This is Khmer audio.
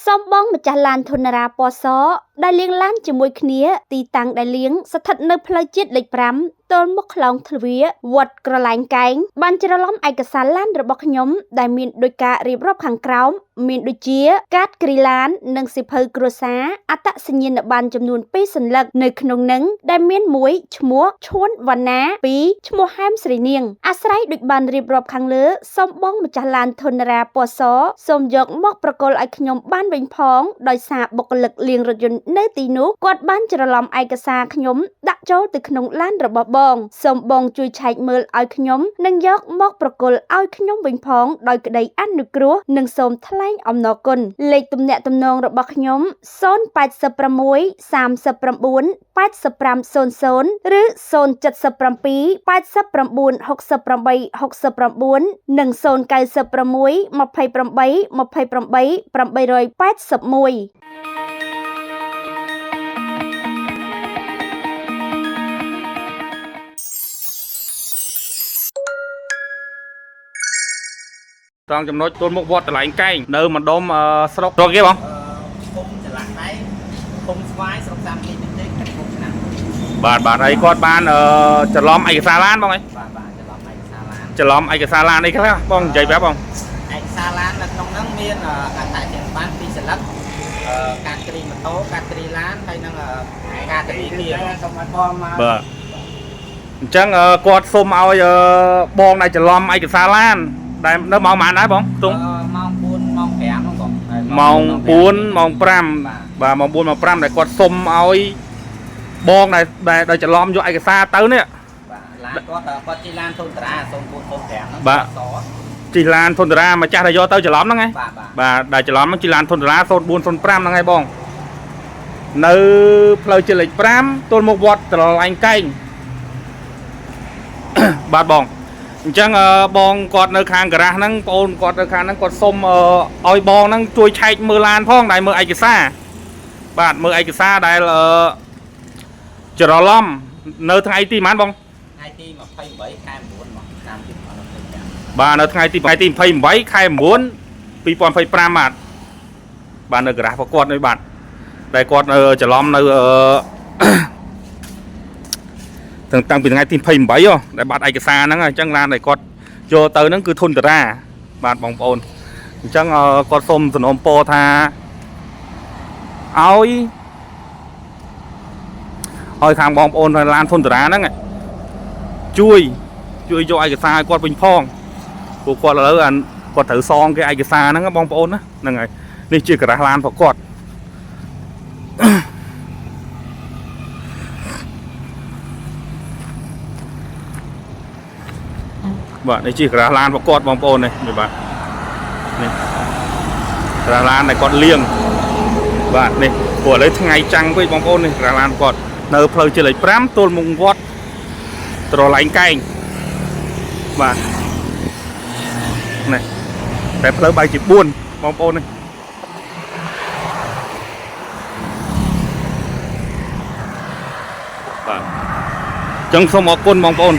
សំបងម្ចាស់ឡានធនរាពណ៌សដែលលៀងឡានជាមួយគ្នាទីតាំងដែលលៀងស្ថិតនៅផ្លូវជាតិលេខ5ទល់មុខខ្លោងទ្វារវត្តក្រឡែងកែងបានច្រឡំឯកសារឡានរបស់ខ្ញុំដែលមានដោយការរៀបរាប់ខាងក្រោមមានដូចជាកាតគ្រីឡាននិងសិភៅគ្រួសារអត្តសញ្ញាណប័ណ្ណចំនួន2សន្លឹកនៅក្នុងនឹងដែលមាន1ឈ្មោះឈួនវណ្ណា2ឈ្មោះហែមស្រីនាងអាស្រ័យដូចបានរៀបរាប់ខាងលើសំបងម្ចាស់ឡានធនរាពណ៌សសូមយកមកប្រកល់ឲ្យខ្ញុំបានវិញផងដោយសារបុគ្គលិកលាងរថយន្តនៅទីនោះគាត់បានច្រឡំឯកសារខ្ញុំដាក់ចូលទៅក្នុងឡានរបស់បងសូមបងជួយឆែកមើលឲ្យខ្ញុំនិងយកមកប្រគល់ឲ្យខ្ញុំវិញផងដោយក្តីអនុគ្រោះនិងសូមថ្លែងអំណរគុណលេខទំនាក់ទំនងរបស់ខ្ញុំ086 39 8500ឬ077 89 68 69និង096 28 28 881ត្រង់ចំណុចទល់មុខវត្តកន្លែងកែងនៅម្ដុំស្រុកគេបងភូមិចល័កដៃភូមិស្វាយស្រុកតាមលីបន្តិចភូមិឆ្នាំបាទហើយគាត់បានច្រឡំឯកសារឡានបងអីបាទច្រឡំឯកសារឡានអីខ្លះបងនិយាយប្រាប់បងឯកសារឡាននៅក្នុងហ្នឹងមានអត្តសញ្ញាណប័ណ្ណ2សន្លឹកកាតគ្រីម៉ូតូកាតគ្រីឡានហើយនឹងកាតគ្រីគៀសូមឲ្យបងមកបាទអញ្ចឹងគាត់សុំឲ្យបងដែលច្រឡំឯកសារឡានដែលនៅម៉ោងប៉ុន្មានដែរបងទុំម៉ោង4ម៉ោង5ហ្នឹងបងម៉ោង4ម៉ោង5បាទម៉ោង4ម៉ោង5ដែលគាត់សុំឲ្យបងដែលច្រឡំយកឯកសារទៅនេះបាទឡានគាត់ជីឡានធនតារា0405ហ្នឹងបាទជីឡានធនតារាម្ចាស់ដែលយកទៅច្រឡំហ្នឹងឯងបាទដែលច្រឡំហ្នឹងជីឡានធនតារា0405ហ្នឹងឯងបងនៅផ្លូវជាតិលេខ5ទល់មុខវត្តត្រឡែងកែងបាទបងអញ្ចឹងបងគាត់នៅខាងការ៉ាស់ហ្នឹងបងអូនគាត់នៅខាងហ្នឹងគាត់សុំឲ្យបងហ្នឹងជួយឆែកមើលឡានផងដែលមើលឯកសារបាទមើលឯកសារដែលច្រឡំនៅថ្ងៃទីប៉ុន្មានបងថ្ងៃទី28ខែ9មកតាមទី2025បាទនៅថ្ងៃទី28ខែ9 2025បាទនៅការ៉ាស់របស់គាត់នេះបាទដែលគាត់ច្រឡំនៅតាំងពីថ្ងៃទី28ដែលបាត់ឯកសារហ្នឹងអញ្ចឹងឡានដែលគាត់យកទៅហ្នឹងគឺធនតារាបាទបងប្អូនអញ្ចឹងគាត់សូមសំណូមពរថាឲ្យខាងបងប្អូនឡានធនតារាហ្នឹងជួយយកឯកសារឲ្យគាត់វិញផងព្រោះគាត់ឥឡូវគាត់ត្រូវសងគេឯកសារហ្នឹងបងប្អូនណាហ្នឹងហើយនេះជាការ៉ាស់ឡានរបស់គាត់បាទនេះជាការ៉ាស់ឡានរបស់គាត់បងប្អូននេះបាទនេះការ៉ាស់ឡានដែលគាត់លៀងបាទនេះព្រោះឥឡូវថ្ងៃចាំងពេកបងប្អូននេះការ៉ាស់ឡានគាត់នៅផ្លូវជាតិលេខ5ទល់មុខវត្តត្រឡែងកែងបាទនេះតែផ្លូវបែកជា4បងប្អូននេះបាទអញ្ចឹងសូមអរគុណបងប្អូន